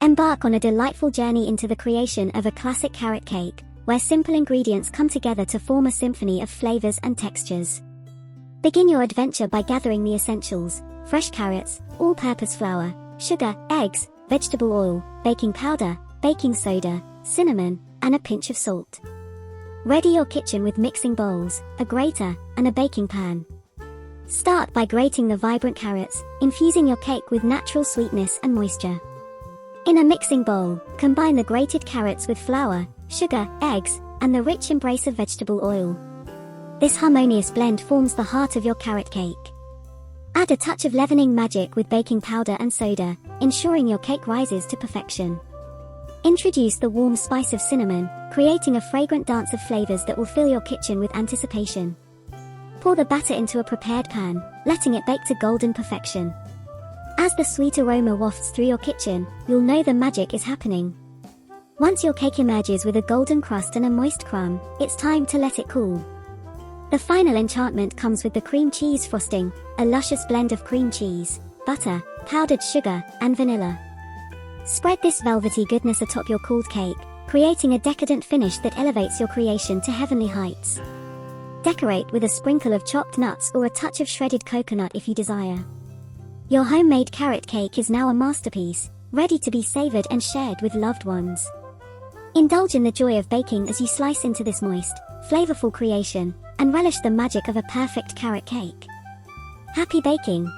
Embark on a delightful journey into the creation of a classic carrot cake, where simple ingredients come together to form a symphony of flavors and textures. Begin your adventure by gathering the essentials: fresh carrots, all-purpose flour, sugar, eggs, vegetable oil, baking powder, baking soda, cinnamon, and a pinch of salt. Ready your kitchen with mixing bowls, a grater, and a baking pan. Start by grating the vibrant carrots, infusing your cake with natural sweetness and moisture. In a mixing bowl, combine the grated carrots with flour, sugar, eggs, and the rich embrace of vegetable oil. This harmonious blend forms the heart of your carrot cake. Add a touch of leavening magic with baking powder and soda, ensuring your cake rises to perfection. Introduce the warm spice of cinnamon, creating a fragrant dance of flavors that will fill your kitchen with anticipation. Pour the batter into a prepared pan, letting it bake to golden perfection. As the sweet aroma wafts through your kitchen, you'll know the magic is happening. Once your cake emerges with a golden crust and a moist crumb, it's time to let it cool. The final enchantment comes with the cream cheese frosting, a luscious blend of cream cheese, butter, powdered sugar, and vanilla. Spread this velvety goodness atop your cooled cake, creating a decadent finish that elevates your creation to heavenly heights. Decorate with a sprinkle of chopped nuts or a touch of shredded coconut if you desire. Your homemade carrot cake is now a masterpiece, ready to be savored and shared with loved ones. Indulge in the joy of baking as you slice into this moist, flavorful creation, and relish the magic of a perfect carrot cake. Happy baking!